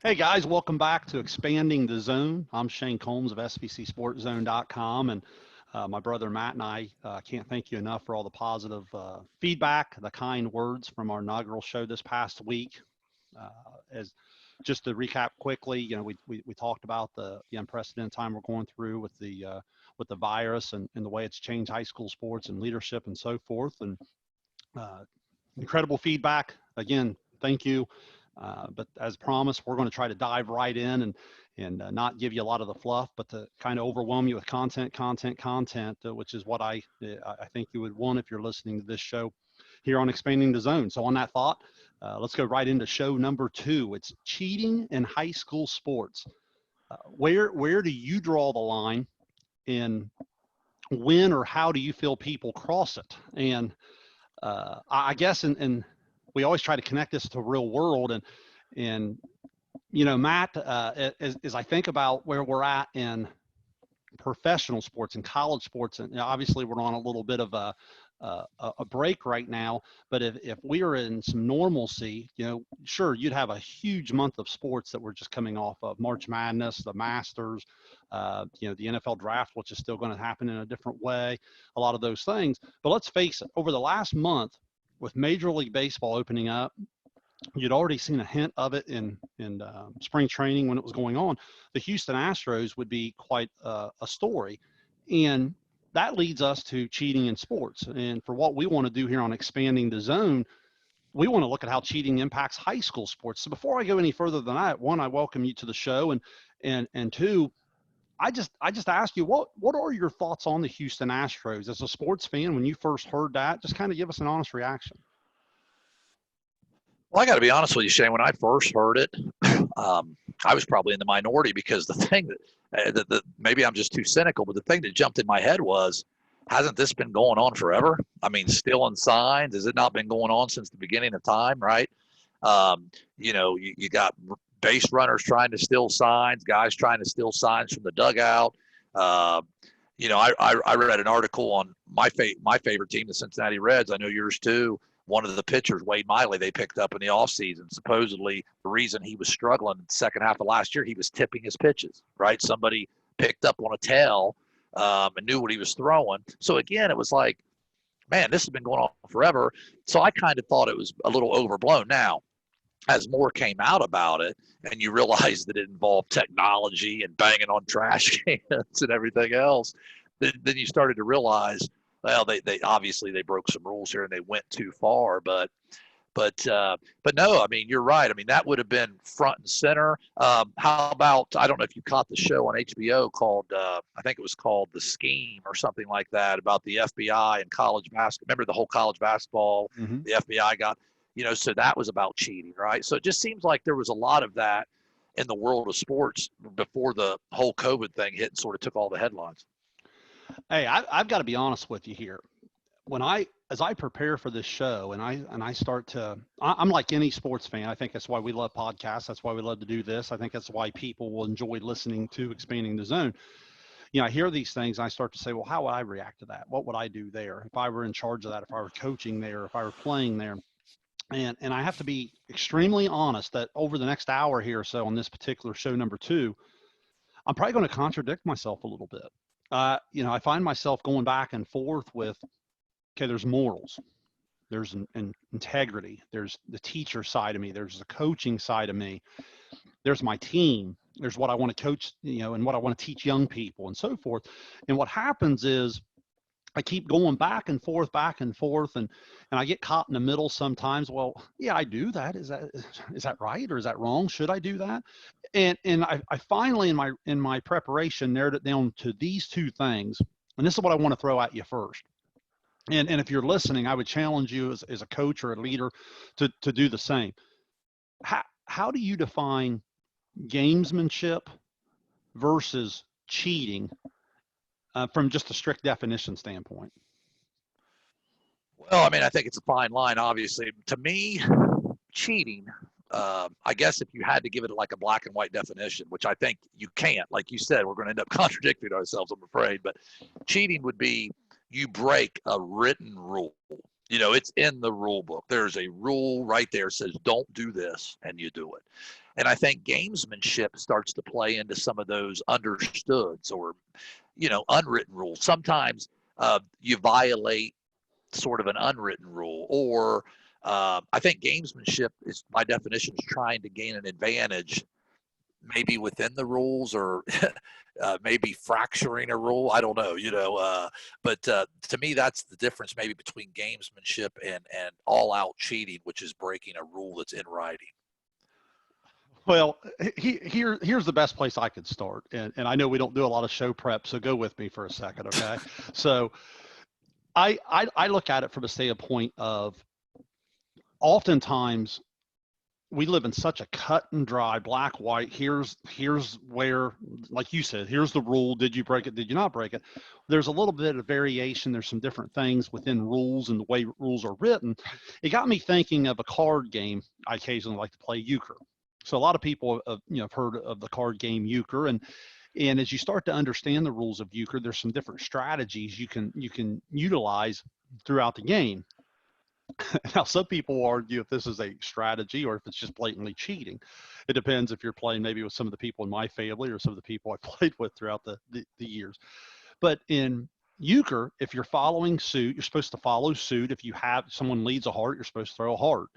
Hey guys, welcome back to Expanding the Zone. I'm Shane Combs of SBCSportsZone.com, and my brother Matt and I can't thank you enough for all the positive feedback, the kind words from our inaugural show this past week. As just to recap quickly, we talked about the unprecedented time we're going through with the virus and the way it's changed high school sports and leadership and so forth, and incredible feedback. Again, thank you. But as promised, we're going to try to dive right in and not give you a lot of the fluff, but to kind of overwhelm you with content, which is what I think you would want if you're listening to this show here on Expanding the Zone. So on that thought, let's go right into show number 2. It's cheating in high school sports. Where do you draw the line, and when or how do you feel people cross it? And I guess and we always try to connect this to real world, and Matt, as I think about where we're at in professional sports and college sports, and obviously we're on a little bit of a break right now, but if we are in some normalcy, sure, you'd have a huge month of sports that we're just coming off of: March Madness, the Masters, the NFL draft, which is still going to happen in a different way, a lot of those things. But let's face it, over the last month, with Major League Baseball opening up, you'd already seen a hint of it in spring training when it was going on. The Houston Astros would be quite a story. And that leads us to cheating in sports. And for what we want to do here on Expanding the Zone, we want to look at how cheating impacts high school sports. So before I go any further than that, one, I welcome you to the show. And two, I just ask you, what are your thoughts on the Houston Astros as a sports fan? When you first heard that, just kind of give us an honest reaction. Well, I got to be honest with you, Shane. When I first heard it, I was probably in the minority, because the thing that maybe I'm just too cynical, but the thing that jumped in my head was, hasn't this been going on forever? I mean, stealing signs, has it not been going on since the beginning of time, right? You got base runners trying to steal signs, guys trying to steal signs from the dugout. I read an article on my favorite team, the Cincinnati Reds. I know yours too. One of the pitchers, Wade Miley, they picked up in the offseason. Supposedly, the reason he was struggling in the second half of last year, he was tipping his pitches, right? Somebody picked up on a tail and knew what he was throwing. So, again, it was like, man, this has been going on forever. So I kind of thought it was a little overblown. Now, as more came out about it and you realize that it involved technology and banging on trash cans and everything else, then you started to realize, well, they obviously they broke some rules here and they went too far. But no, I mean, you're right. I mean, that would have been front and center. How about, I don't know if you caught the show on HBO called, I think it was called The Scheme or something like that, about the FBI and college basketball. Remember the whole college basketball, the FBI got, so that was about cheating, right? So it just seems like there was a lot of that in the world of sports before the whole COVID thing hit and sort of took all the headlines. Hey, I've got to be honest with you here. As I prepare for this show and I start to, I'm like any sports fan. I think that's why we love podcasts. That's why we love to do this. I think that's why people will enjoy listening to Expanding the Zone. I hear these things and I start to say, well, how would I react to that? What would I do there if I were in charge of that? If I were coaching there? If I were playing there? And I have to be extremely honest that over the next hour here or so on this particular show number 2, I'm probably going to contradict myself a little bit. I find myself going back and forth with, okay, there's morals, there's an integrity, there's the teacher side of me, there's the coaching side of me, there's my team, there's what I want to coach, and what I want to teach young people and so forth. And what happens is I keep going back and forth, and I get caught in the middle sometimes. Well, yeah, I do that. Is that right, or is that wrong? Should I do that? And I finally in my preparation narrowed it down to these 2 things. And this is what I want to throw at you first. And if you're listening, I would challenge you as a coach or a leader to do the same. How do you define gamesmanship versus cheating from just a strict definition standpoint? Well, I mean, I think it's a fine line, obviously. To me, cheating, I guess if you had to give it like a black and white definition, which I think you can't, like you said, we're going to end up contradicting ourselves, I'm afraid. But cheating would be you break a written rule. It's in the rule book. There's a rule right there that says don't do this, and you do it. And I think gamesmanship starts to play into some of those understoods or, unwritten rules. Sometimes you violate sort of an unwritten rule, or I think gamesmanship is, my definition, is trying to gain an advantage maybe within the rules, or maybe fracturing a rule. I don't know, but to me, that's the difference maybe between gamesmanship and all out cheating, which is breaking a rule that's in writing. Well, here's the best place I could start. And I know we don't do a lot of show prep, so go with me for a second, okay? So I look at it from a standpoint of, oftentimes we live in such a cut and dry, black, white. Here's where, like you said, here's the rule. Did you break it? Did you not break it? There's a little bit of variation. There's some different things within rules and the way rules are written. It got me thinking of a card game I occasionally like to play, euchre. So a lot of people have heard of the card game euchre, and as you start to understand the rules of euchre, there's some different strategies you can utilize throughout the game. Now, some people argue if this is a strategy or if it's just blatantly cheating. It depends if you're playing maybe with some of the people in my family or some of the people I played with throughout the years. But in euchre, if you're following suit, you're supposed to follow suit. If you have someone leads a heart, you're supposed to throw a heart.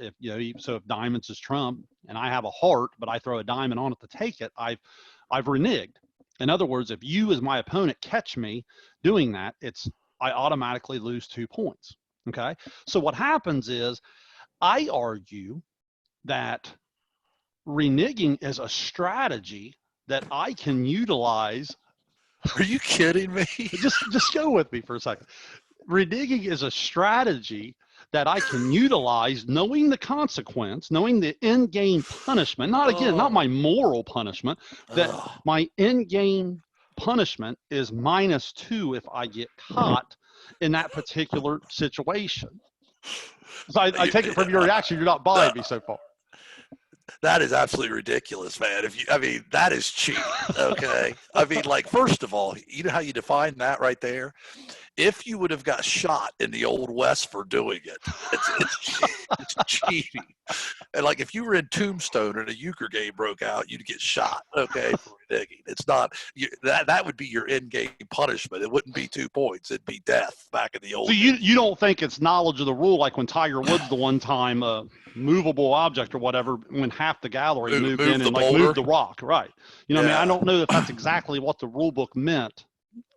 So if diamonds is trump and I have a heart, but I throw a diamond on it to take it, I've reneged. In other words, if you as my opponent catch me doing that, I automatically lose 2 points. Okay. So what happens is, I argue that reneging is a strategy that I can utilize. Are you kidding me? Just go with me for a second. Reneging is a strategy that I can utilize, knowing the consequence, knowing the in-game punishment, not my moral punishment, that my in-game punishment is -2 if I get caught in that particular situation. So I take it from your reaction, you're not buying me so far. That is absolutely ridiculous, man. That is cheating. Okay. First of all, you know how you define that right there? If you would have got shot in the Old West for doing it, it's cheating. And if you were in Tombstone and a euchre game broke out, you'd get shot. Okay, for reneging. It's not that would be your in-game punishment. It wouldn't be 2 points. It'd be death back in the old. So you don't think it's knowledge of the rule, like when Tiger Woods the one time movable object or whatever, when half the gallery moved in and moved the rock, right? I don't know if that's exactly what the rule book meant.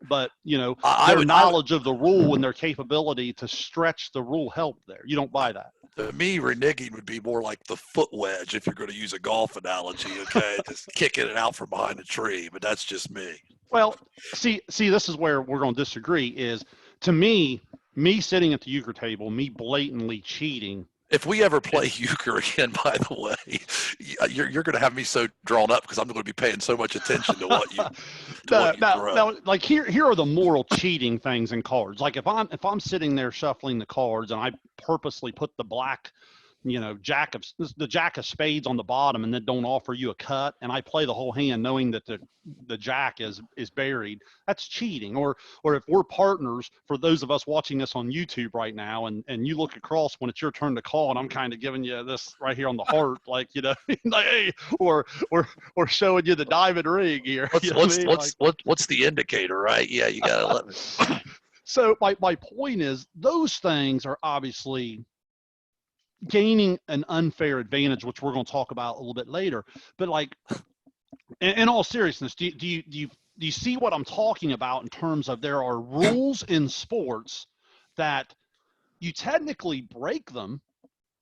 But their knowledge of the rule and their capability to stretch the rule helped there. You don't buy that? To me, reneging would be more like the foot wedge, if you're going to use a golf analogy. Okay, just kicking it out from behind a tree. But that's just me. Well, see, this is where we're going to disagree. Is, to me sitting at the euchre table, me blatantly cheating. If we ever play euchre again, by the way, you're going to have me so drawn up because I'm going to be paying so much attention to what you. Now, here are the moral cheating things in cards. Like if I'm sitting there shuffling the cards and I purposely put the black, jack of spades on the bottom and then don't offer you a cut, and I play the whole hand knowing that the jack is buried, that's cheating. Or if we're partners, for those of us watching this on YouTube right now, and you look across when it's your turn to call and I'm kind of giving you this right here on the heart, hey, or showing you the diamond ring here. What's the indicator, right? Yeah, you gotta let me. So my point is, those things are obviously gaining an unfair advantage, which we're going to talk about a little bit later. But in all seriousness, do you see what I'm talking about in terms of, there are rules in sports that you technically break them,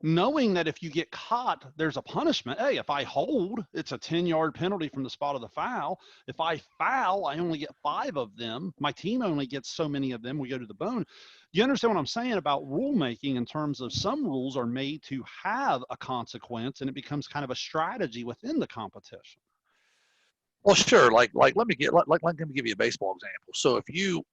knowing that if you get caught, there's a punishment. Hey, if I hold, it's a 10-yard penalty from the spot of the foul. If I foul, I only get 5 of them. My team only gets so many of them. We go to the bone. You understand what I'm saying about rulemaking, in terms of some rules are made to have a consequence, and it becomes kind of a strategy within the competition. Well, sure. Let me give you a baseball example. So if you,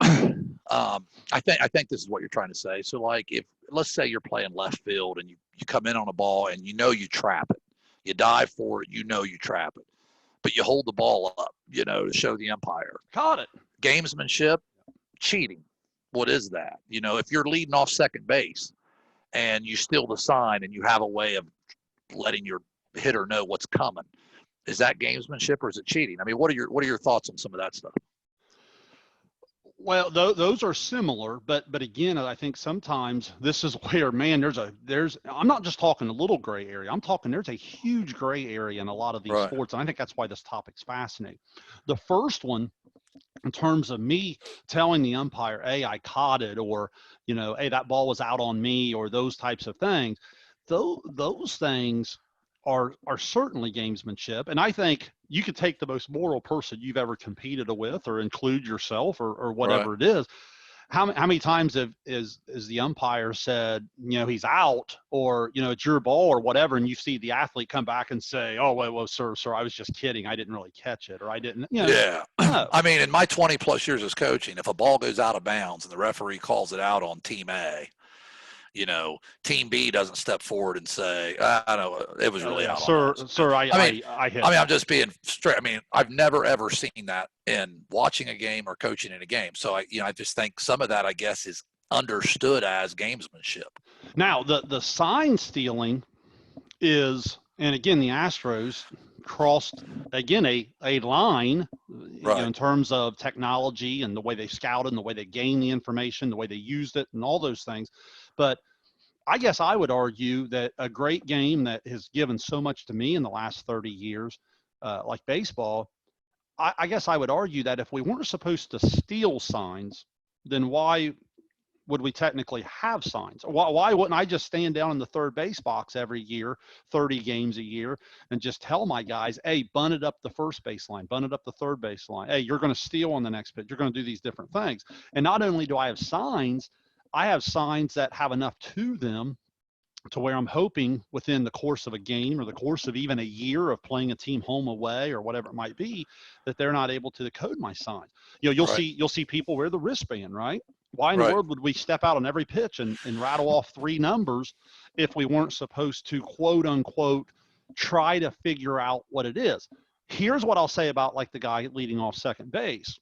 I think this is what you're trying to say. So if, let's say you're playing left field and you come in on a ball and you trap it, you dive for it, you trap it, but you hold the ball up, to show the umpire. Caught it. Gamesmanship, cheating. What is that? If you're leading off second base and you steal the sign and you have a way of letting your hitter know what's coming. Is that gamesmanship or is it cheating? I mean, what are your thoughts on some of that stuff? Well, those are similar, but again, I think sometimes this is where, man, I'm not just talking a little gray area. I'm talking there's a huge gray area in a lot of these Right. sports, and I think that's why this topic's fascinating. The first one, in terms of me telling the umpire, hey, I caught it, or, hey, that ball was out on me, or those types of things, those things are certainly gamesmanship. And I think you could take the most moral person you've ever competed with, or include yourself, or Right. whatever it is. How many times is the umpire said, he's out, or, it's your ball or whatever, and you see the athlete come back and say, oh, well, sir, I was just kidding. I didn't really catch it, or I didn't, Yeah. no. I mean, in my 20 plus years as coaching, if a ball goes out of bounds and the referee calls it out on team A, team B doesn't step forward and say, I know it was really Yeah, out on us. sir, I mean, I hit I'm just being straight. I mean, I've never ever seen that in watching a game or coaching in a game. So I just think some of that, I guess, is understood as gamesmanship. Now, the sign stealing is, and again, the Astros crossed again a line, Right. in terms of technology and the way they scouted and the way they gained the information, the way they used it, and all those things. But I guess I would argue that a great game that has given so much to me in the last 30 years, like baseball, I guess I would argue that if we weren't supposed to steal signs, then why would we technically have signs? Why wouldn't I just stand down in the third base box every year, 30 games a year, and just tell my guys, hey, bunt it up the first baseline, bunt it up the third baseline. Hey, you're going to steal on the next pitch. You're going to do these different things. And not only do I have signs that have enough to them to where I'm hoping within the course of a game, or the course of even a year of playing a team home away or whatever it might be, that they're not able to decode my signs. You'll Right. see people wear the wristband, right? Why in the Right. world would we step out on every pitch and rattle off 3 numbers if we weren't supposed to, quote unquote, try to figure out what it is? Here's what I'll say about, like, the guy leading off second base.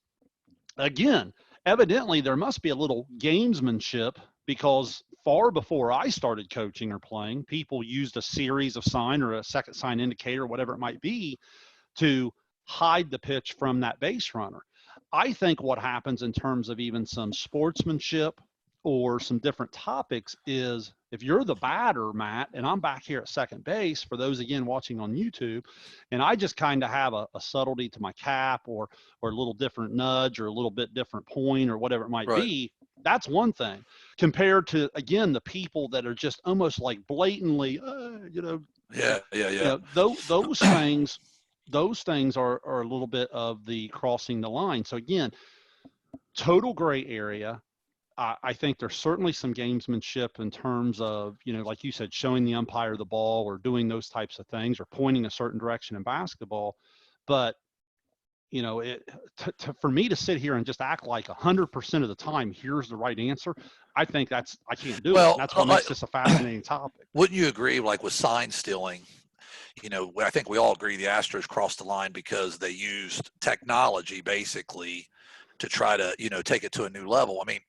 Again, evidently there must be a little gamesmanship, because far before I started coaching or playing, people used a series of sign or a second sign indicator, whatever it might be, to hide the pitch from that base runner. I think what happens in terms of even some sportsmanship or some different topics is, if you're the batter, Matt, and I'm back here at second base, for those again watching on YouTube, and I just kind of have a subtlety to my cap, or a little different nudge, or a little bit different point, or whatever it might Right. be, that's one thing, compared to, again, the people that are just almost like blatantly, Yeah. Yeah. Yeah. those things are a little bit of the crossing the line. So again, total gray area. I think there's certainly some gamesmanship in terms of, like you said, showing the umpire the ball, or doing those types of things, or pointing a certain direction in basketball. But, for me to sit here and just act like 100% of the time, here's the right answer, I think I can't do it. And Well, that's what makes this a fascinating topic. wouldn't you agree, like with sign stealing, I think we all agree the Astros crossed the line because they used technology basically to try to, take it to a new level. I mean,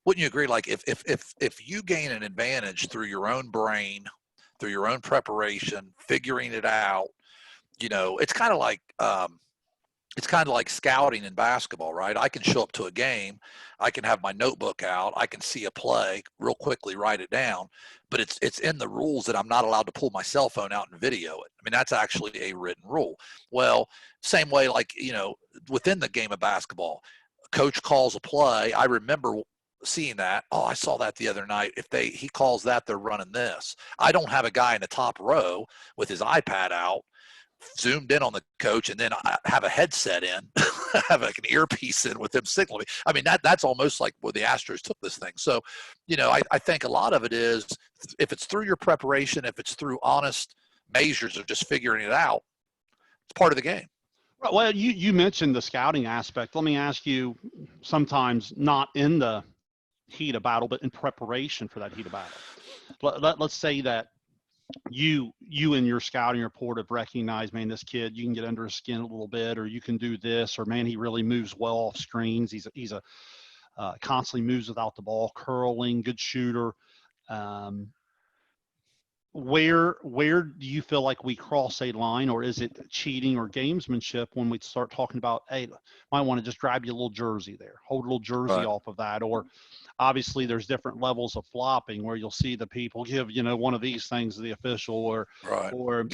wouldn't you agree, like if you gain an advantage through your own brain, through your own preparation, figuring it out, it's kind of like scouting in basketball, right? I can show up to a game, I can have my notebook out, I can see a play real quickly, write it down, but it's in the rules that I'm not allowed to pull my cell phone out and video it. I mean, that's actually a written rule. Well, same way, like, within the game of basketball, coach calls a play. I remember seeing that. Oh, I saw that the other night. If he calls that, they're running this. I don't have a guy in the top row with his iPad out, zoomed in on the coach, and then I have a headset in, have like an earpiece in with him signaling. I mean, that's almost like where the Astros took this thing. So, I think a lot of it is, if it's through your preparation, if it's through honest measures of just figuring it out, it's part of the game. Well, you mentioned the scouting aspect. Let me ask you, sometimes not in the heat of battle, but in preparation for that heat of battle. Let's say that you in your scouting report have recognized, man, this kid, you can get under his skin a little bit, or you can do this, or man, he really moves well off screens. He's a constantly moves without the ball, curling, good shooter. Um, where do you feel like we cross a line, or is it cheating or gamesmanship when we start talking about, hey, might want to just grab you a little jersey there, hold a little jersey Right. off of that, or obviously there's different levels of flopping where you'll see the people give, one of these things to the official, Right. or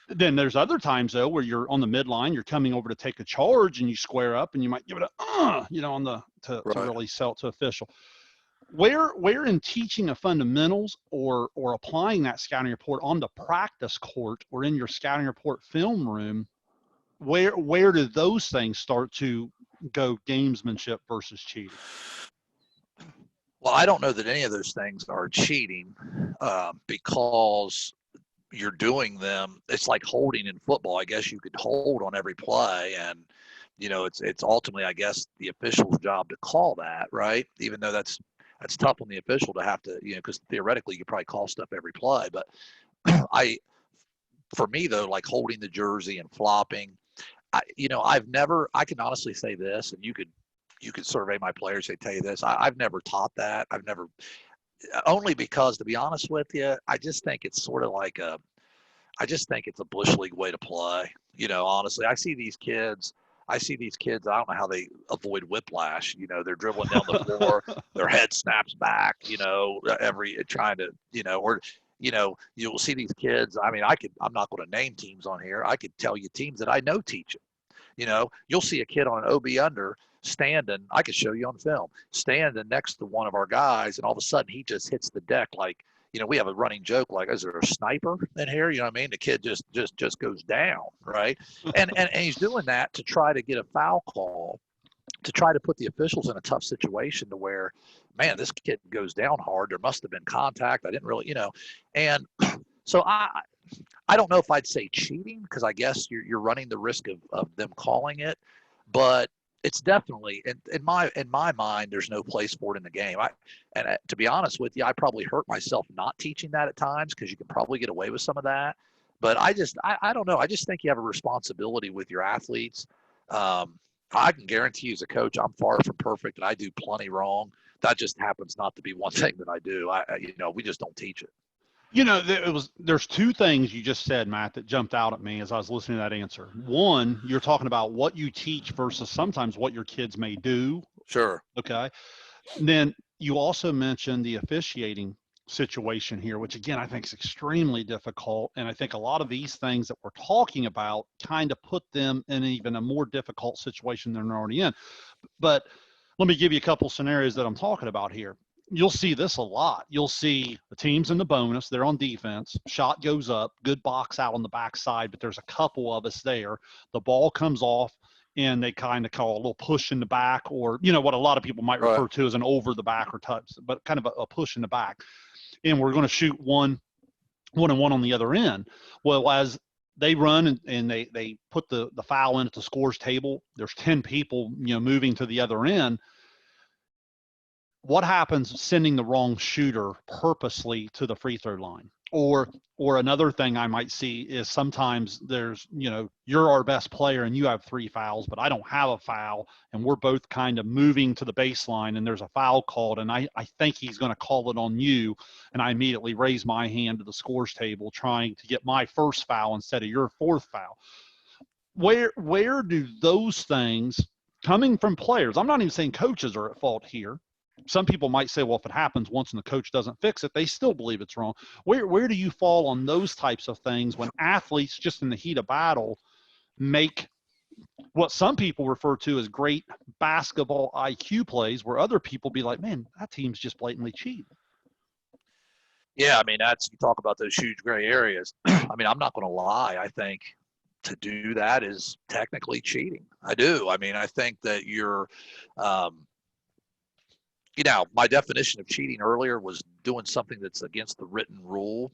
then there's other times though where you're on the midline, you're coming over to take a charge and you square up and you might give it on the to Right. really sell it to official. Where in teaching of fundamentals or applying that scouting report on the practice court or in your scouting report film room, where do those things start to go gamesmanship versus cheating? Well, I don't know that any of those things are cheating, because you're doing them. It's like holding in football. I guess you could hold on every play, and it's ultimately, I guess, the official's job to call that, right? Even though that's tough on the official to have to, because theoretically you probably call stuff every play. But I, for me though, like holding the jersey and flopping, I can honestly say this, and you could survey my players, they tell you this. I've never taught that. I've never, only because, to be honest with you, I just think it's sort of like I just think it's a bush league way to play. Honestly, I see these kids. I don't know how they avoid whiplash. They're dribbling down the floor, their head snaps back. Every trying to, or you'll see these kids. I mean, I'm not going to name teams on here. I could tell you teams that I know teach it. You'll see a kid on an OB under standing. I could show you on film, standing next to one of our guys, and all of a sudden he just hits the deck like, we have a running joke like, is there a sniper in here? You know what I mean? The kid just goes down, right? And he's doing that to try to get a foul call, to try to put the officials in a tough situation to where, man, this kid goes down hard. There must have been contact. I didn't really, and so I don't know if I'd say cheating, because I guess you're running the risk of them calling it, but it's definitely in my mind. There's no place for it in the game. To be honest with you, I probably hurt myself not teaching that at times, because you can probably get away with some of that. But I don't know. I just think you have a responsibility with your athletes. I can guarantee you as a coach, I'm far from perfect, and I do plenty wrong. That just happens not to be one thing that I do. We just don't teach it. There's two things you just said, Matt, that jumped out at me as I was listening to that answer. One, you're talking about what you teach versus sometimes what your kids may do. Sure. Okay. And then you also mentioned the officiating situation here, which again, I think is extremely difficult. And I think a lot of these things that we're talking about kind of put them in even a more difficult situation than they're already in. But let me give you a couple scenarios that I'm talking about here. You'll see this a lot. You'll see the teams in the bonus, they're on defense, shot goes up, good box out on the backside, but there's a couple of us there. The ball comes off and they kind of call a little push in the back, or, what a lot of people might refer to as an over the back or touch, but kind of a push in the back. And we're going to shoot one and one on the other end. Well, as they run and they put the foul in at the scores table, there's 10 people, moving to the other end. What happens sending the wrong shooter purposely to the free throw line? Or another thing I might see is sometimes there's, you're our best player and you have 3 fouls, but I don't have a foul, and we're both kind of moving to the baseline and there's a foul called, and I think he's going to call it on you, and I immediately raise my hand to the scores table trying to get my first foul instead of your 4th foul. Where do those things, coming from players, I'm not even saying coaches are at fault here. Some people might say, well, if it happens once and the coach doesn't fix it, they still believe it's wrong. Where do you fall on those types of things when athletes just in the heat of battle make what some people refer to as great basketball IQ plays, where other people be like, man, that team's just blatantly cheating? Yeah, I mean, you talk about those huge gray areas. I mean, I'm not going to lie. I think to do that is technically cheating. I do. I mean, I think that my definition of cheating earlier was doing something that's against the written rule.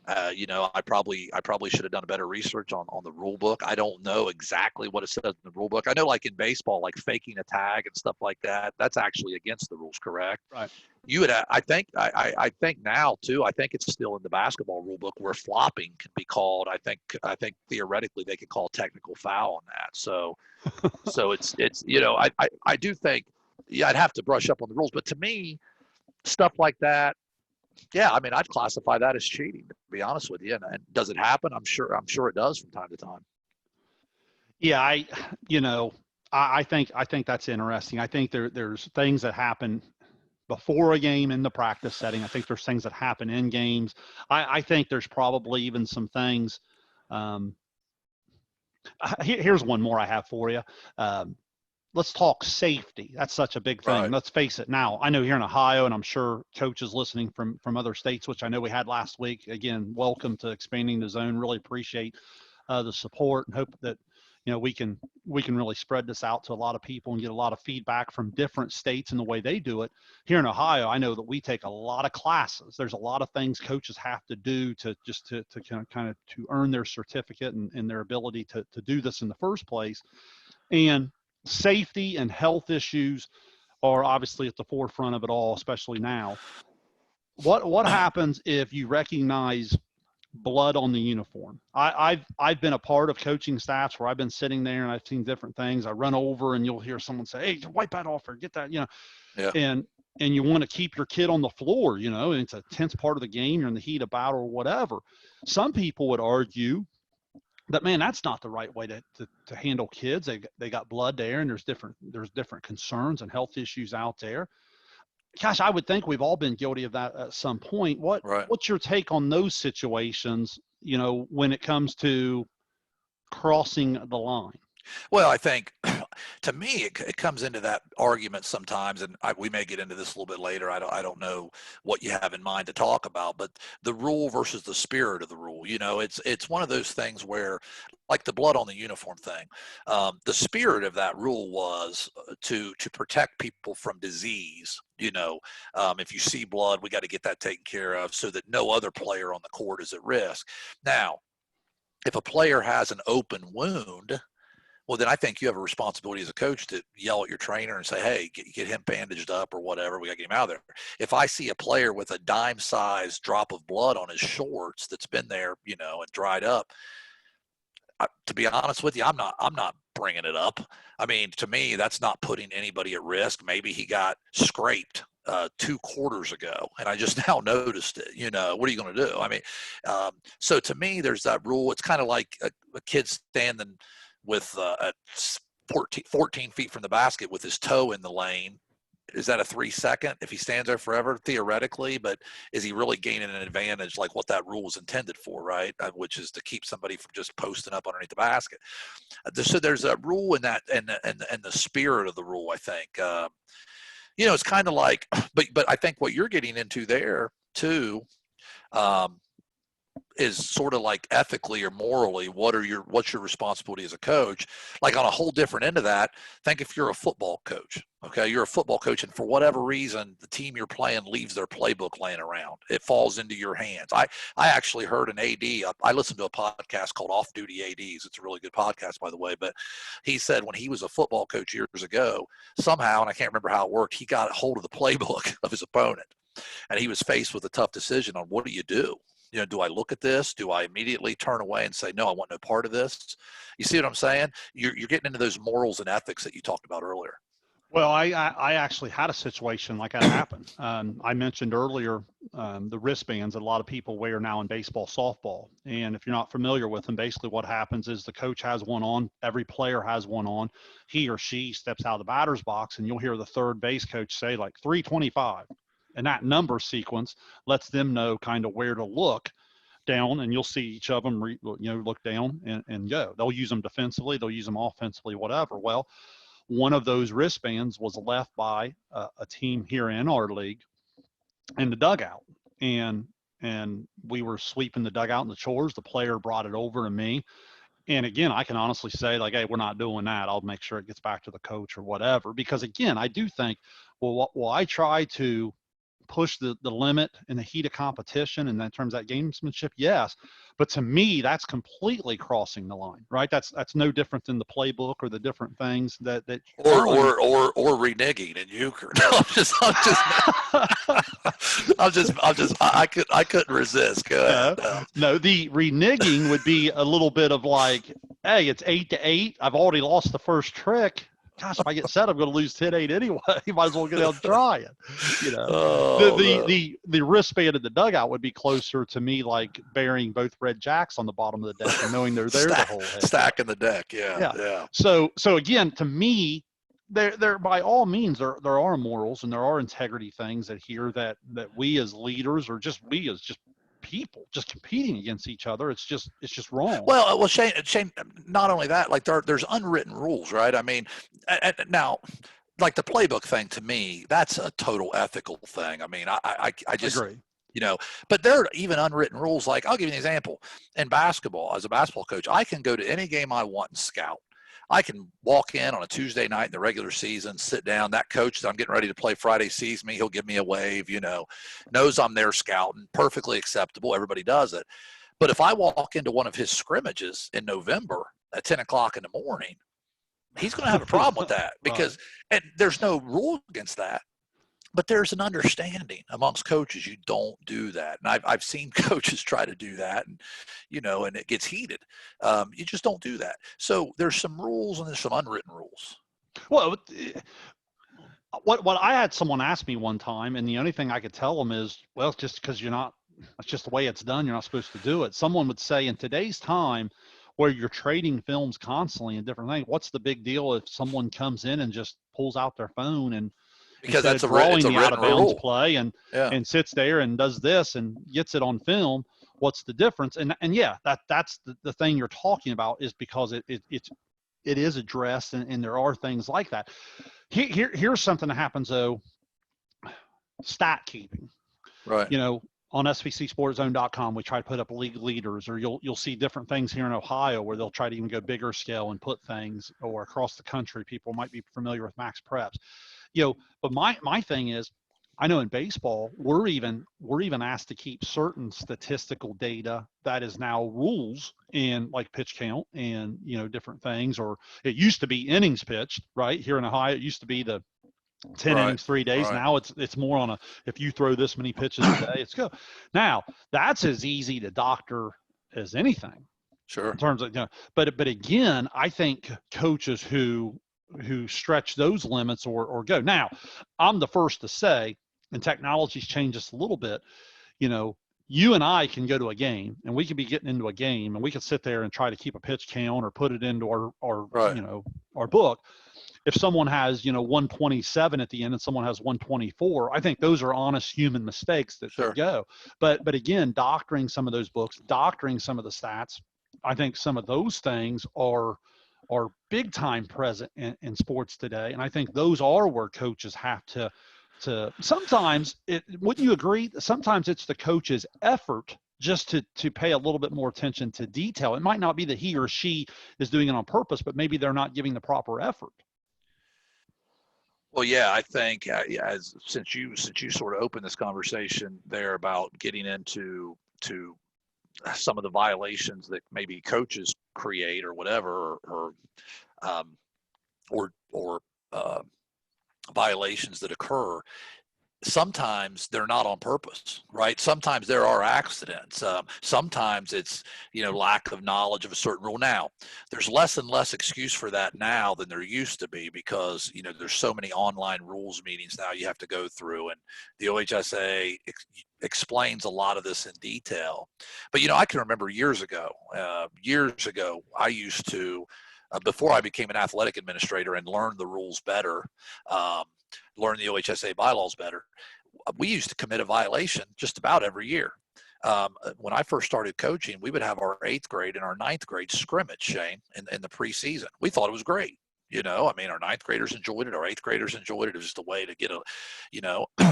I probably should have done a better research on the rule book. I don't know exactly what it says in the rule book. I know, like in baseball, like faking a tag and stuff like that, that's actually against the rules, correct? Right. I think now too. I think it's still in the basketball rule book where flopping can be called. I think theoretically they could call a technical foul on that. So it's I do think, yeah, I'd have to brush up on the rules, but to me, stuff like that, Yeah, I mean, I'd classify that as cheating, to be honest with you. And does it happen? I'm sure it does from time to time. Yeah, you know, I think that's interesting. I think there's things that happen before a game in the practice setting. I think there's things that happen in games. I think there's probably even some things. Um, Here's one more I have for you. Um, let's talk safety. That's such a big thing. Right. Let's face it. Now, I know here in Ohio, and I'm sure coaches listening from other states, which I know we had last week. Again, welcome to expanding the zone. Really appreciate the support, and hope that we can really spread this out to a lot of people and get a lot of feedback from different states and the way they do it. Here in Ohio, I know that we take a lot of classes. There's a lot of things coaches have to do to just to kind of to earn their certificate and their ability to do this in the first place. And safety and health issues are obviously at the forefront of it all, especially now. What happens if you recognize blood on the uniform? I've been a part of coaching staffs where I've been sitting there and I've seen different things. I run over and you'll hear someone say, "Hey, wipe that off or get that," Yeah. and you want to keep your kid on the floor, and it's a tense part of the game. You're in the heat of battle or whatever. Some people would argue that, man, that's not the right way to handle kids. They got blood there, and there's different concerns and health issues out there. Gosh, I would think we've all been guilty of that at some point. Right. What's your take on those situations, when it comes to crossing the line? Well, I think to me, it comes into that argument sometimes, and we may get into this a little bit later. I don't know what you have in mind to talk about, but the rule versus the spirit of the rule. It's one of those things where, like the blood on the uniform thing, the spirit of that rule was to protect people from disease. If you see blood, we got to get that taken care of so that no other player on the court is at risk. Now, if a player has an open wound, well, then I think you have a responsibility as a coach to yell at your trainer and say, "Hey, get him bandaged up or whatever. We got to get him out of there." If I see a player with a dime-sized drop of blood on his shorts that's been there, and dried up, to be honest with you, I'm not bringing it up. I mean, to me, that's not putting anybody at risk. Maybe he got scraped 2 quarters ago, and I just now noticed it. What are you going to do? I mean, so to me, there's that rule. It's kind of like a kid standing with at 14 feet from the basket with his toe in the lane. Is that a 3-second if he stands there forever? Theoretically, but is he really gaining an advantage like what that rule was intended for, right? Which is to keep somebody from just posting up underneath the basket. So there's a rule in that, and the spirit of the rule, I think. It's kind of like, but I think what you're getting into there too, is sort of like ethically or morally, what's your responsibility as a coach? Like on a whole different end of that, think if you're a football coach, okay, you're a football coach, and for whatever reason, the team you're playing leaves their playbook laying around. It falls into your hands. I actually heard an AD, I listened to a podcast called Off Duty ADs. It's a really good podcast, by the way, but he said when he was a football coach years ago, somehow, and I can't remember how it worked, he got a hold of the playbook of his opponent, and he was faced with a tough decision on what do you do? Do I look at this? Do I immediately turn away and say, no, I want no part of this? You see what I'm saying? You're getting into those morals and ethics that you talked about earlier. Well, I actually had a situation like that happen. I mentioned earlier the wristbands that a lot of people wear now in baseball, softball. And if you're not familiar with them, basically what happens is the coach has one on, every player has one on. He or she steps out of the batter's box, and you'll hear the third base coach say like 325. And that number sequence lets them know kind of where to look down, and you'll see each of them, look down and go. They'll use them defensively, they'll use them offensively, whatever. Well, one of those wristbands was left by a team here in our league in the dugout, and we were sweeping the dugout in the chores. The player brought it over to me, and again, I can honestly say, like, hey, we're not doing that. I'll make sure it gets back to the coach or whatever, because again, I do think, well, I try to push the limit in the heat of competition, and in terms of that gamesmanship, yes, but to me that's completely crossing the line, right? That's no different than the playbook or the different things that or reneging in euchre. No, I couldn't resist. Go ahead. No, the reneging would be a little bit of like, hey, it's 8-8, I've already lost the first trick, gosh, if I get set, I'm going to lose 10-8 anyway. You might as well get out and try it. Oh, no. The wristband in the dugout would be closer to me, like burying both red jacks on the bottom of the deck and knowing they're there the whole head. Stacking the deck. Yeah. Yeah. So again, to me, there by all means there are morals and there are integrity things that we as leaders, or just we as just people just competing against each other, it's just wrong. Well, Shayne, not only that, like there's unwritten rules, right? I mean, now, like the playbook thing, to me, that's a total ethical thing. I mean, I just agree. But there are even unwritten rules. Like, I'll give you an example. In basketball, as a basketball coach, I can go to any game I want and scout. I can walk in on a Tuesday night in the regular season, sit down. That coach that I'm getting ready to play Friday sees me. He'll give me a wave, knows I'm there scouting. Perfectly acceptable. Everybody does it. But if I walk into one of his scrimmages in November at 10 o'clock in the morning, he's going to have a problem with that because and there's no rule against that. But there's an understanding amongst coaches. You don't do that. And I've seen coaches try to do that and it gets heated. You just don't do that. So there's some rules and there's some unwritten rules. Well, what I had someone ask me one time, and the only thing I could tell them is, well, it's just because that's just the way it's done. You're not supposed to do it. Someone would say, in today's time where you're trading films constantly and different things, what's the big deal if someone comes in and just pulls out their phone and because that's a out of bounds rule. play and sits there and does this and gets it on film? What's the difference? And yeah, that's the thing you're talking about, is because it is addressed and there are things like that. Here's something that happens though. Stat keeping, right? On SVCSportZone.com, we try to put up league leaders, or you'll see different things here in Ohio where they'll try to even go bigger scale and put things, or across the country, people might be familiar with max preps. But my thing is, I know in baseball, we're even asked to keep certain statistical data that is now rules, and like pitch count and, different things, or it used to be innings pitched, right? Here in Ohio, it used to be the 10 innings, 3 days. Right. Now it's more on if you throw this many pitches a day, it's go. Now that's as easy to doctor as anything. Sure. In terms of, but again, I think coaches who stretch those limits or go. Now, I'm the first to say, and technology's changed us a little bit, you and I can go to a game and we could be getting into a game and we could sit there and try to keep a pitch count or put it into our right. Our book. If someone has, 127 at the end and someone has 124, I think those are honest human mistakes that sure. go. But again, doctoring some of those books, doctoring some of the stats, I think some of those things are big time present in sports today. And I think those are where coaches have to sometimes wouldn't you agree? Sometimes it's the coach's effort just to pay a little bit more attention to detail. It might not be that he or she is doing it on purpose, but maybe they're not giving the proper effort. Well, yeah, I think since you sort of opened this conversation there about getting into some of the violations that maybe coaches create or whatever, or violations that occur, sometimes they're not on purpose, right? Sometimes there are accidents. Sometimes it's, lack of knowledge of a certain rule. Now, there's less and less excuse for that now than there used to be because, there's so many online rules meetings now you have to go through, and the OHSA explains a lot of this in detail. But, I can remember years ago, I used to, before I became an athletic administrator and learned the rules better, learn the OHSA bylaws better, we used to commit a violation just about every year. When I first started coaching, we would have our 8th grade and our 9th grade scrimmage, Shayne, in the preseason. We thought it was great. Our 9th graders enjoyed it. Our 8th graders enjoyed it. It was just a way to get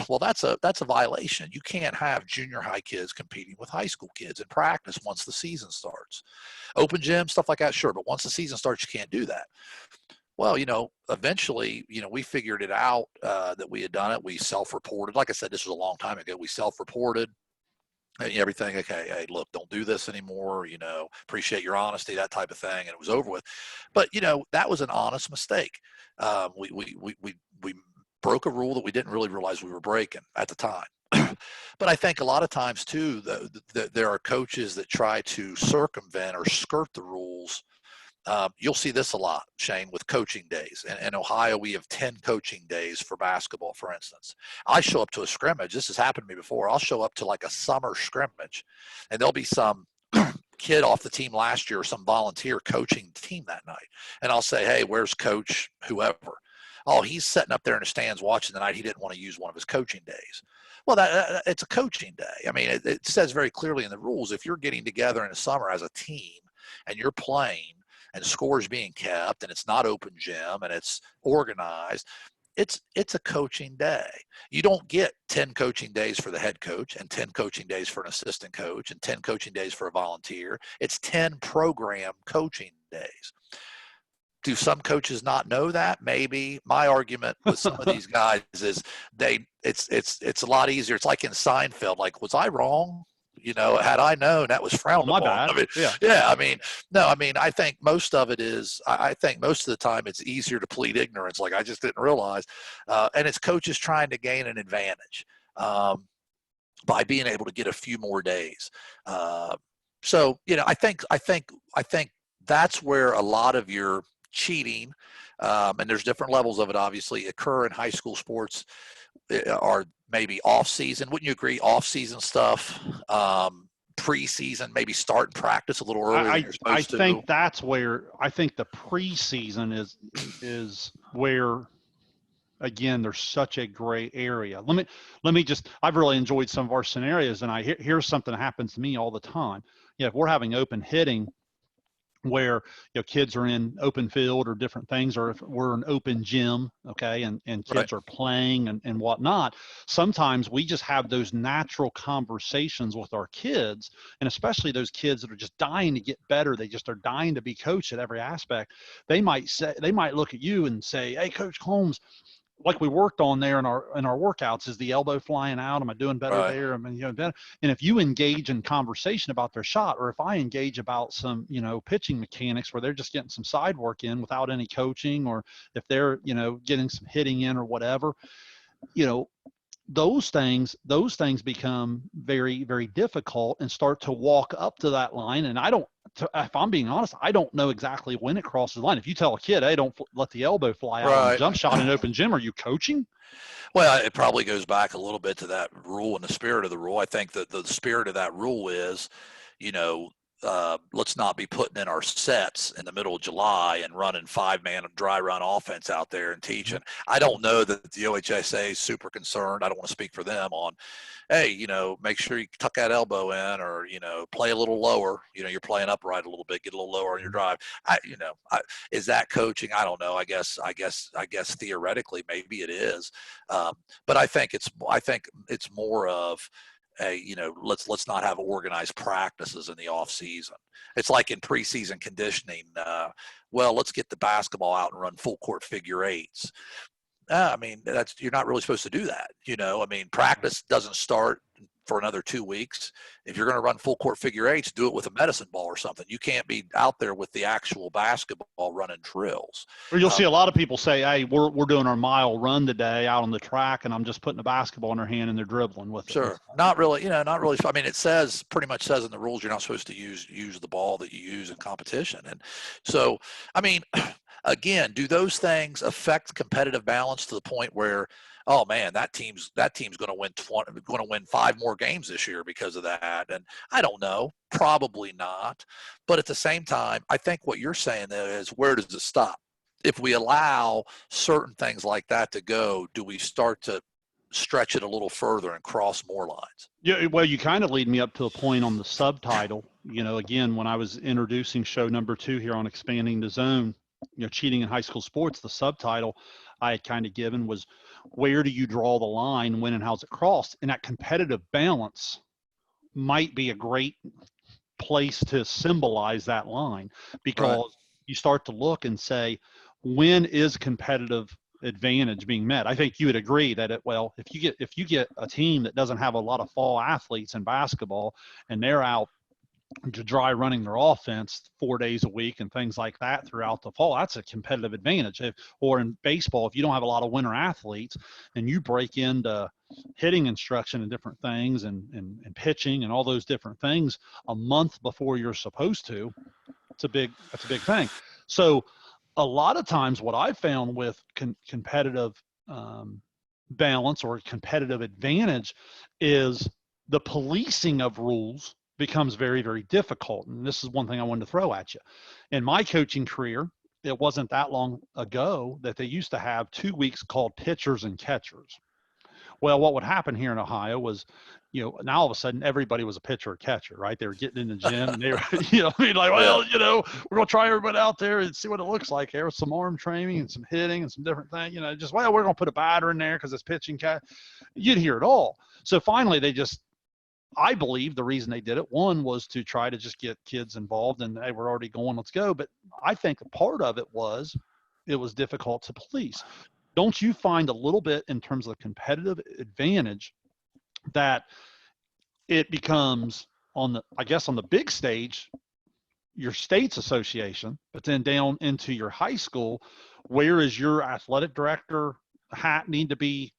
well, that's a violation. You can't have junior high kids competing with high school kids in practice once the season starts. Open gym, stuff like that, sure. But once the season starts, you can't do that. Well, eventually, we figured it out that we had done it. We self-reported. Like I said, this was a long time ago. We self-reported everything. Okay, hey, look, don't do this anymore. Appreciate your honesty, that type of thing, and it was over with. But that was an honest mistake. We broke a rule that we didn't really realize we were breaking at the time. But I think a lot of times too, there are coaches that try to circumvent or skirt the rules You'll see this a lot, Shayne, with coaching days. In Ohio, we have 10 coaching days for basketball, for instance. I show up to a scrimmage. This has happened to me before. I'll show up to like a summer scrimmage, and there'll be some kid off the team last year or some volunteer coaching the team that night. And I'll say, hey, where's coach whoever? Oh, he's sitting up there in the stands watching the night. He didn't want to use one of his coaching days. Well, it's a coaching day. I mean, it says very clearly in the rules, if you're getting together in the summer as a team and you're playing and scores being kept and it's not open gym and it's organized, it's a coaching day. You don't get 10 coaching days for the head coach and 10 coaching days for an assistant coach and 10 coaching days for a volunteer. It's 10 program coaching days. Do some coaches not know that? Maybe. My argument with some of these guys is it's a lot easier. It's like in Seinfeld, like, was I wrong? You know, had I known, that was frowned my upon. bad. I mean, yeah. I mean, no, I mean, I think most of it is, I think most of the time it's easier to plead ignorance. Like, I just didn't realize. And it's coaches trying to gain an advantage by being able to get a few more days. So, you know, I think that's where a lot of your cheating, and there's different levels of it, obviously, occur in high school sports, are maybe off season. Wouldn't you agree? Off season stuff, preseason, maybe start and practice a little earlier than you're supposed to. I think that's where I think the preseason is where, again, there's such a gray area. Let me just, I've really enjoyed some of our scenarios, and here's something that happens to me all the time. Yeah, if we're having open hitting where, you know, kids are in open field or different things, or if we're an open gym, okay, and kids are playing and whatnot, sometimes we just have those natural conversations with our kids, and especially those kids that are just dying to get better. They just are dying to be coached at every aspect. They might look at you and say, hey, Coach Holmes, like we worked on there in our workouts, is the elbow flying out? Am I doing better there? I mean, you know, better. And if you engage in conversation about their shot, or if I engage about some, you know, pitching mechanics where they're just getting some side work in without any coaching, or if they're, you know, getting some hitting in or whatever, you know, those things become very, very difficult and start to walk up to that line. And if I'm being honest, I don't know exactly when it crosses the line. If you tell a kid, hey, don't let the elbow fly out on a jump shot in open gym, are you coaching? Well, it probably goes back a little bit to that rule and the spirit of the rule. I think that the spirit of that rule is, you know, let's not be putting in our sets in the middle of July and running 5-man dry run offense out there and teaching. I don't know that the OHSA is super concerned. I don't want to speak for them on, hey, you know, make sure you tuck that elbow in, or, you know, play a little lower. You know, you're playing upright a little bit, get a little lower on your drive. Is that coaching? I don't know. I guess theoretically maybe it is, but I think it's more of, you know, let's not have organized practices in the off season. It's like in preseason conditioning. Well, let's get the basketball out and run full court figure eights. I mean, you're not really supposed to do that. You know, I mean, practice doesn't start for another 2 weeks. If you're going to run full court figure eights, do it with a medicine ball or something. You can't be out there with the actual basketball running drills. Or you'll see a lot of people say, hey, we're doing our mile run today out on the track, and I'm just putting a basketball in their hand and they're dribbling with it. Sure. Not really, not really. I mean, it pretty much says in the rules, you're not supposed to use the ball that you use in competition. And so, I mean, again, do those things affect competitive balance to the point where, oh man, that team's going to win 5 more games this year because of that? And I don't know, probably not. But at the same time, I think what you're saying there is, where does it stop? If we allow certain things like that to go, do we start to stretch it a little further and cross more lines? Yeah, well, you kind of lead me up to a point on the subtitle. You know, again, when I was introducing show number 2 here on Expanding the Zone, you know, cheating in high school sports, the subtitle I had kind of given was, where do you draw the line, when and how's it crossed? And that competitive balance might be a great place to symbolize that line, because you start to look and say, when is competitive advantage being met? I think you would agree that if you get a team that doesn't have a lot of fall athletes in basketball and they're out to dry running their offense 4 days a week and things like that throughout the fall, that's a competitive advantage. Or in baseball, if you don't have a lot of winter athletes and you break into hitting instruction and different things and pitching and all those different things a month before you're supposed to, that's a big thing. So a lot of times what I found with competitive balance or competitive advantage is the policing of rules becomes very, very difficult. And this is one thing I wanted to throw at you. In my coaching career, it wasn't that long ago that they used to have 2 weeks called pitchers and catchers. Well, what would happen here in Ohio was, now all of a sudden everybody was a pitcher or catcher, right? They were getting in the gym and they were, like, well, we're going to try everybody out there and see what it looks like here with some arm training and some hitting and some different things, just, well, we're going to put a batter in there because it's pitching cat. You'd hear it all. So finally I believe the reason they did it, one, was to try to just get kids involved and they were already going, let's go. But I think a part of it was difficult to police. Don't you find a little bit in terms of the competitive advantage that it becomes on the big stage, your state's association, but then down into your high school, where is your athletic director hat need to be,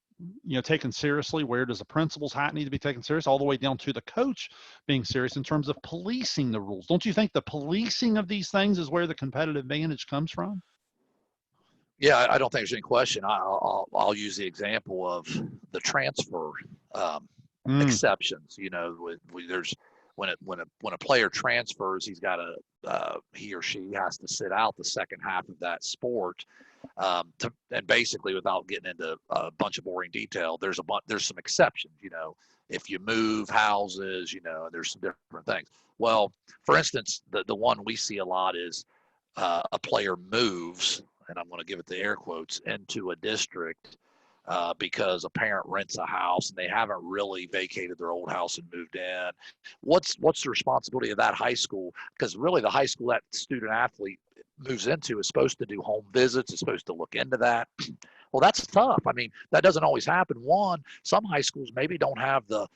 taken seriously? Where does the principal's hat need to be taken serious? All the way down to the coach being serious in terms of policing the rules. Don't you think the policing of these things is where the competitive advantage comes from? Yeah, I don't think there's any question. I'll use the example of the transfer exceptions. There's when a player transfers, he or she has to sit out the second half of that sport. And basically, without getting into a bunch of boring detail, there's some exceptions. If you move houses, there's some different things. Well, for instance, the one we see a lot is a player moves, and I'm going to give it the air quotes, into a district because a parent rents a house and they haven't really vacated their old house and moved in. What's the responsibility of that high school? Because really the high school that student athlete moves into is supposed to do home visits, is supposed to look into that. Well, that's tough. I mean, that doesn't always happen. One, some high schools maybe don't have the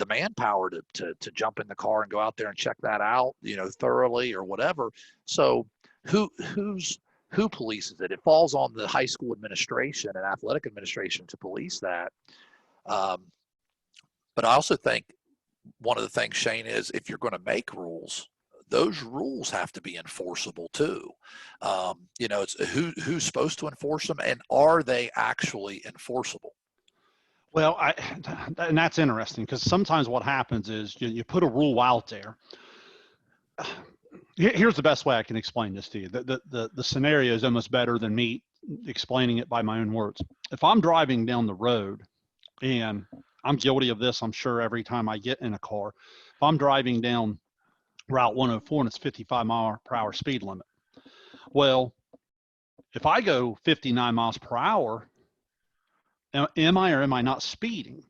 manpower to jump in the car and go out there and check that out, thoroughly or whatever. So who polices it? It falls on the high school administration and athletic administration to police that. But I also think one of the things, Shayne, is if you're going to make rules, those rules have to be enforceable too. It's who's supposed to enforce them, and are they actually enforceable? Well, and that's interesting because sometimes what happens is you put a rule out there. Here's the best way I can explain this to you. The scenario is almost better than me explaining it by my own words. If I'm driving down the road, and I'm guilty of this, I'm sure, every time I get in a car. If I'm driving down Route 104 and it's 55 mile per hour speed limit. Well, if I go 59 miles per hour, am I or am I not speeding?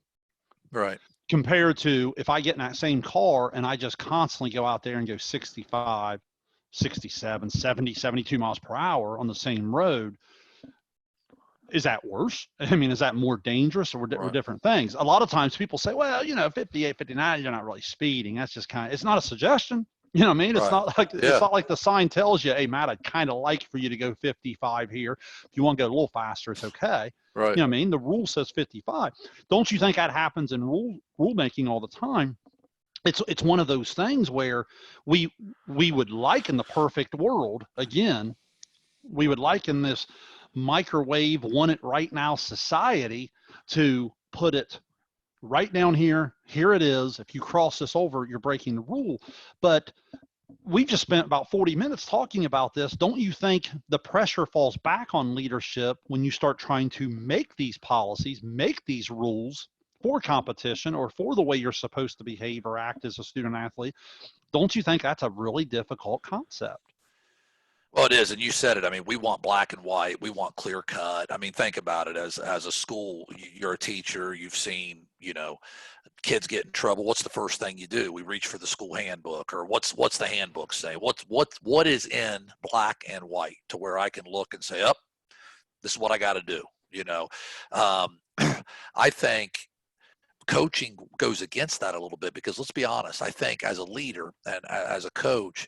Right. Compared to if I get in that same car and I just constantly go out there and go 65, 67, 70, 72 miles per hour on the same road, is that worse? I mean, is that more dangerous, or Right. different things? A lot of times people say, well, 58, 59, you're not really speeding. That's just it's not a suggestion. You know what I mean? It's Right. not like, Yeah. It's not like the sign tells you, hey, Matt, I'd kind of like for you to go 55 here. If you want to go a little faster, it's okay. Right. You know what I mean? The rule says 55. Don't you think that happens in rule making all the time? It's one of those things where we would like, in the perfect world, again, we would like in this microwave, want it right now society, to put it right down here. Here it is. If you cross this over, you're breaking the rule. But we've just spent about 40 minutes talking about this. Don't you think the pressure falls back on leadership when you start trying to make these policies, make these rules for competition or for the way you're supposed to behave or act as a student athlete? Don't you think that's a really difficult concept? Well, it is, and you said it. I mean, we want black and white. We want clear cut. I mean, think about it. As a school, you're a teacher. You've seen, kids get in trouble. What's the first thing you do? We reach for the school handbook, or what's the handbook say? What is in black and white to where I can look and say, this is what I got to do. I think coaching goes against that a little bit because, let's be honest, I think as a leader and as a coach,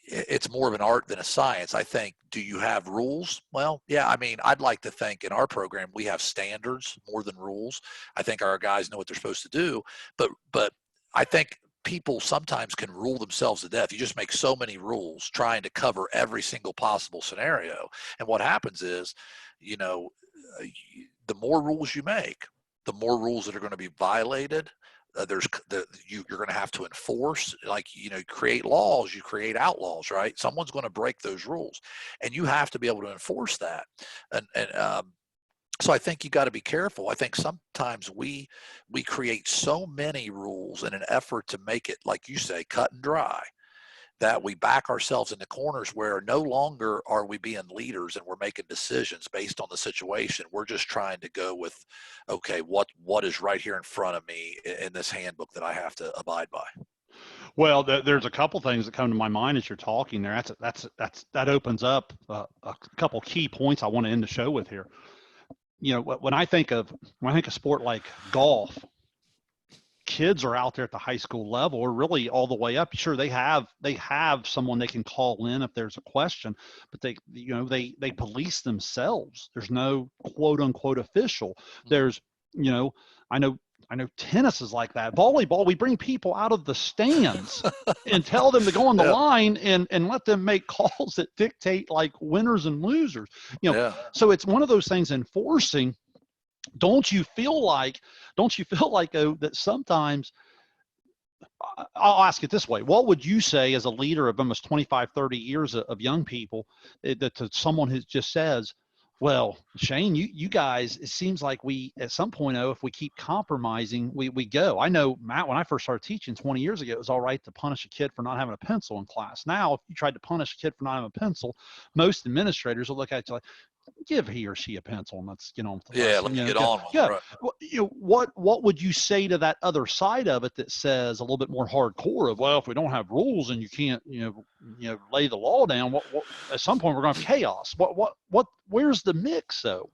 it's more of an art than a science. I think, do you have rules? Well, yeah, I mean, I'd like to think in our program we have standards more than rules. I think our guys know what they're supposed to do, but I think people sometimes can rule themselves to death. You just make so many rules trying to cover every single possible scenario. And what happens is, you know, the more rules you make, the more rules that are going to be violated. You're going to have to enforce, like, you know, create laws, you create outlaws, right? Someone's going to break those rules, and you have to be able to enforce that. And so I think you got to be careful. I think sometimes we create so many rules in an effort to make it, like you say, cut and dry, that we back ourselves into corners where no longer are we being leaders and we're making decisions based on the situation. We're just trying to go with, okay, what is right here in front of me in this handbook that I have to abide by. Well, there's a couple things that come to my mind as you're talking there. That opens up a couple key points I want to end the show with here. You know, when I think of sport like golf, kids are out there at the high school level, or really all the way up. Sure, they have someone they can call in if there's a question, but they police themselves. There's no quote unquote official. There's, you know, I know tennis is like that. Volleyball, we bring people out of the stands and tell them to go on the line and let them make calls that dictate like winners and losers. You know, so it's one of those things enforcing. Don't you feel like that sometimes, I'll ask it this way. What would you say as a leader of almost 25, 30 years of young people, that to someone who just says, well, Shayne, you guys, it seems like we, at some point, if we keep compromising, we go. I know, Matt, when I first started teaching 20 years ago, it was all right to punish a kid for not having a pencil in class. Now, if you tried to punish a kid for not having a pencil, most administrators will look at you like, give he or she a pencil and let's get on with the lesson. Let's get on. Yeah. Right. Well, you know, what would you say to that other side of it that says a little bit more hardcore of, well, if we don't have rules and you can't, lay the law down, what at some point we're going to have chaos. Where's the mix though?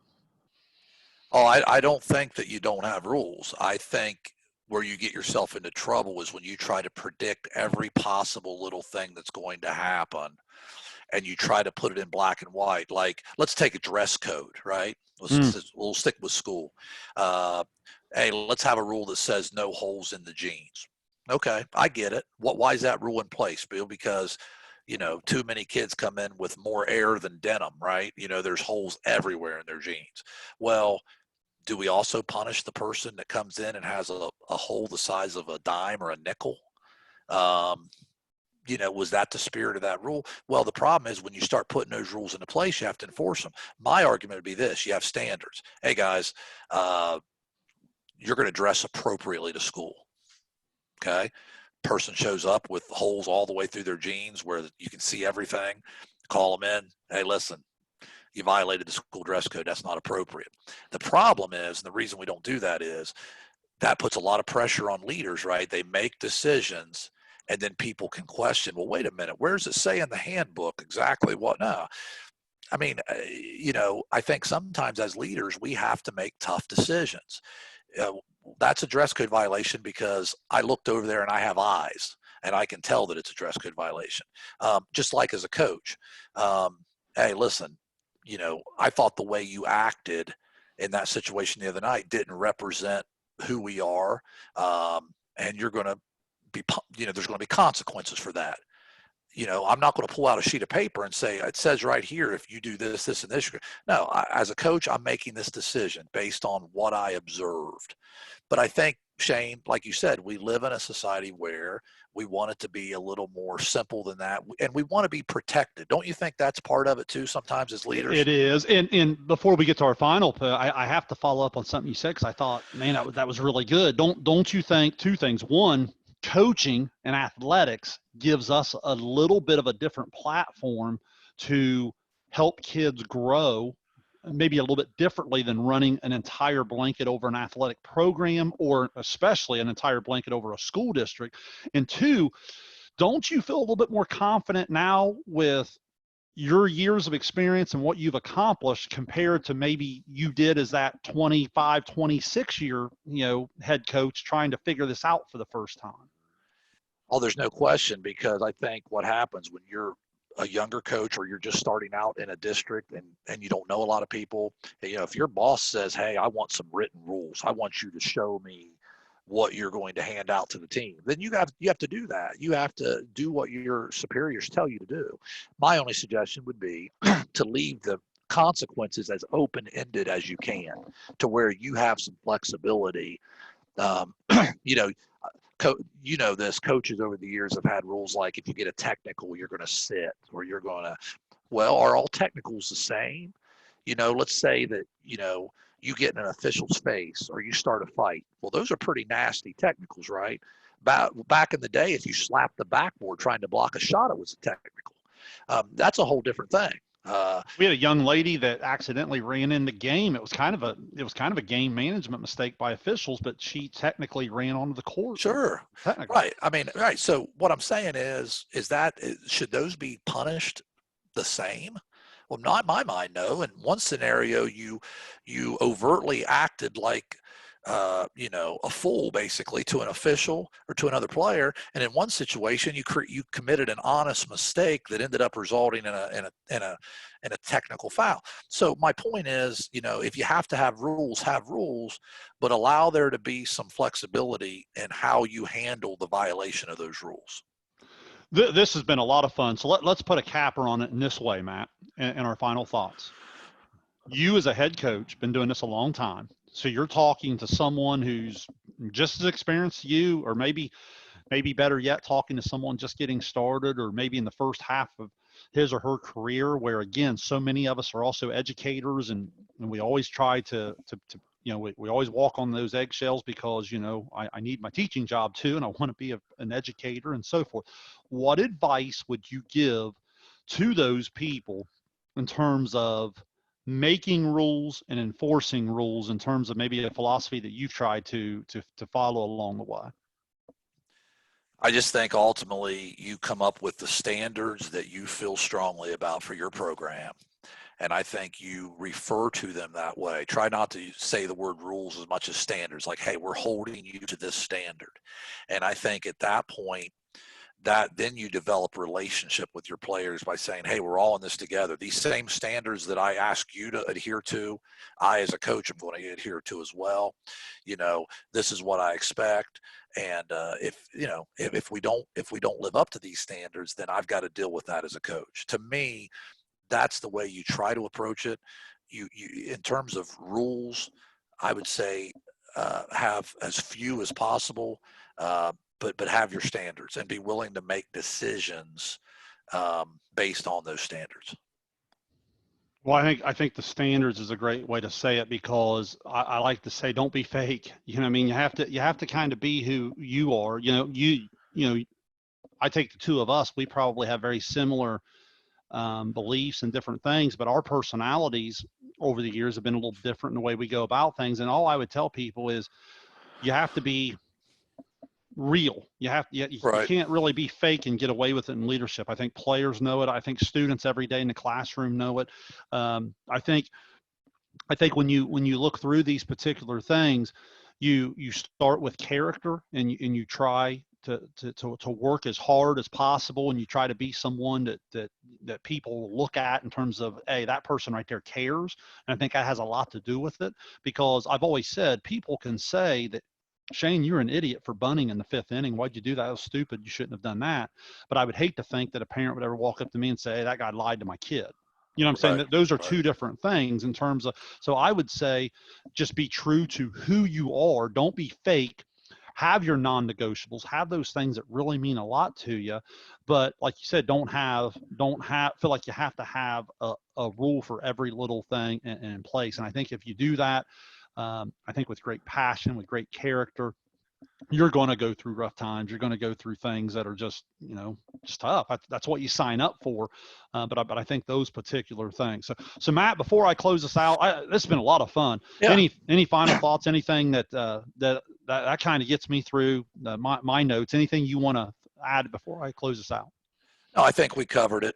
Oh, I don't think that you don't have rules. I think where you get yourself into trouble is when you try to predict every possible little thing that's going to happen, and you try to put it in black and white. Like, let's take a dress code, right? We'll stick with school. Hey, let's have a rule that says no holes in the jeans. Okay, I get it. Why is that rule in place, Bill? Because, too many kids come in with more air than denim, right? There's holes everywhere in their jeans. Well, do we also punish the person that comes in and has a hole the size of a dime or a nickel? Was that the spirit of that rule? Well, the problem is when you start putting those rules into place, you have to enforce them. My argument would be this: you have standards. Hey guys, you're going to dress appropriately to school. Okay. Person shows up with holes all the way through their jeans where you can see everything. Call them in. Hey, listen, you violated the school dress code. That's not appropriate. The problem is, and the reason we don't do that is that puts a lot of pressure on leaders, right? They make decisions, and then people can question, well, wait a minute, where does it say in the handbook exactly what? No. I mean, I think sometimes as leaders, we have to make tough decisions. That's a dress code violation because I looked over there and I have eyes and I can tell that it's a dress code violation. Just like as a coach, hey, listen, I thought the way you acted in that situation the other night didn't represent who we are. And you're going to be, there's going to be consequences for that. I'm not going to pull out a sheet of paper and say, it says right here, if you do this, this, and this. No, as a coach, I'm making this decision based on what I observed. But I think, Shayne, like you said, we live in a society where we want it to be a little more simple than that. And we want to be protected. Don't you think that's part of it too, sometimes as leaders? It is. And before we get to our final, I have to follow up on something you said, because I thought, man, that was really good. Don't you think two things? One, coaching and athletics gives us a little bit of a different platform to help kids grow, maybe a little bit differently than running an entire blanket over an athletic program, or especially an entire blanket over a school district. And two, don't you feel a little bit more confident now with your years of experience and what you've accomplished compared to maybe you did as that 25, 26 year, head coach trying to figure this out for the first time? Oh, there's no question, because I think what happens when you're a younger coach or you're just starting out in a district and you don't know a lot of people, if your boss says, hey, I want some written rules, I want you to show me what you're going to hand out to the team, then you have to do that. You have to do what your superiors tell you to do. My only suggestion would be to leave the consequences as open-ended as you can, to where you have some flexibility. Um, you know, this coaches over the years have had rules like if you get a technical, you're going to sit, or you're going to. Well, are all technicals the same? Let's say that you get in an official's face or you start a fight. Well, those are pretty nasty technicals, right? Back in the day, if you slapped the backboard trying to block a shot, it was a technical. That's a whole different thing. We had a young lady that accidentally ran in the game. It was kind of a game management mistake by officials, but she technically ran onto the court. Sure. Technically. Right. I mean, right. So what I'm saying is that should those be punished the same? Well, not in my mind, no. In one scenario, you overtly acted like a fool, basically, to an official or to another player, and in one situation, you committed an honest mistake that ended up resulting in a technical foul. So my point is, if you have to have rules, but allow there to be some flexibility in how you handle the violation of those rules. This has been a lot of fun. So let's put a capper on it in this way, Matt, and our final thoughts. You as a head coach, been doing this a long time. So you're talking to someone who's just as experienced as you, or maybe better yet, talking to someone just getting started, or maybe in the first half of his or her career, where again, so many of us are also educators, and we always try to we always walk on those eggshells because, I need my teaching job too, and I want to be an educator and so forth. What advice would you give to those people in terms of making rules and enforcing rules, in terms of maybe a philosophy that you've tried to follow along the way? I just think ultimately you come up with the standards that you feel strongly about for your program. And I think you refer to them that way. Try not to say the word rules as much as standards, like, hey, we're holding you to this standard. And I think at that point, that then you develop a relationship with your players by saying, hey, we're all in this together. These same standards that I ask you to adhere to, I as a coach am going to adhere to as well. This is what I expect. And if we don't live up to these standards, then I've got to deal with that as a coach. To me, that's the way you try to approach it. You in terms of rules, I would say have as few as possible, but have your standards and be willing to make decisions based on those standards. Well, I think the standards is a great way to say it, because I like to say, don't be fake. I mean, you have to kind of be who you are. I take the two of us, we probably have very similar beliefs and different things, but our personalities over the years have been a little different in the way we go about things. And all I would tell people is you have to be real. You can't really be fake and get away with it in leadership. I think players know it. I think students every day in the classroom know it. I think when you look through these particular things, you start with character, and you try to work as hard as possible, and you try to be someone that people look at in terms of, hey, that person right there cares. And I think that has a lot to do with it, because I've always said people can say that, Shayne, you're an idiot for bunting in the 5th inning. Why'd you do that? That was stupid. You shouldn't have done that. But I would hate to think that a parent would ever walk up to me and say, hey, that guy lied to my kid. You know what I'm saying? That those are two different things in terms of, so I would say just be true to who you are. Don't be fake. Have your non-negotiables, have those things that really mean a lot to you. But like you said, don't feel like you have to have a rule for every little thing in place. And I think if you do that, I think with great passion, with great character, you're going to go through rough times. You're going to go through things that are just tough. That's what you sign up for. But I think those particular things. So Matt, before I close this out, this has been a lot of fun. Yeah. Any final thoughts? Anything that kind of gets me through my notes? Anything you want to add before I close this out? No, I think we covered it.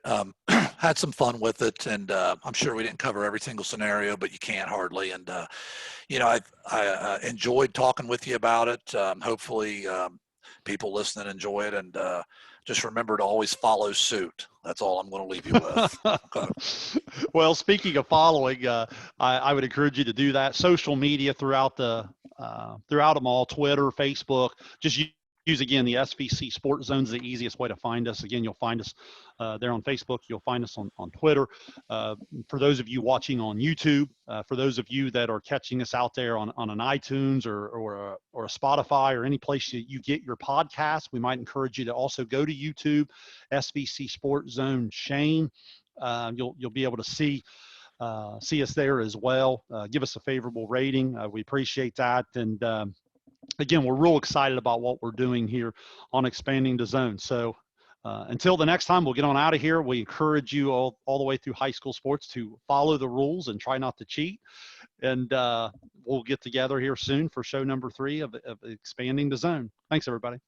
Had some fun with it, and I'm sure we didn't cover every single scenario, but you can't hardly. And I enjoyed talking with you about it. Hopefully, people listening enjoy it, and just remember to always follow suit. That's all I'm going to leave you with. Okay. Well, speaking of following, I would encourage you to do that. Social media throughout the throughout them all, Twitter, Facebook. Just use, again, the SVC Sports Zone is the easiest way to find us. Again, you'll find us there on Facebook. You'll find us on Twitter. For those of you watching on YouTube, for those of you that are catching us out there on an iTunes or a Spotify or any place that you get your podcast, we might encourage you to also go to YouTube, SVC Sports Zone Shayne. You'll be able to see us there as well. Give us a favorable rating. We appreciate that. And again, we're real excited about what we're doing here on Expanding the Zone. So until the next time, we'll get on out of here. We encourage you all the way through high school sports to follow the rules and try not to cheat. And we'll get together here soon for show number 3 of Expanding the Zone. Thanks, everybody.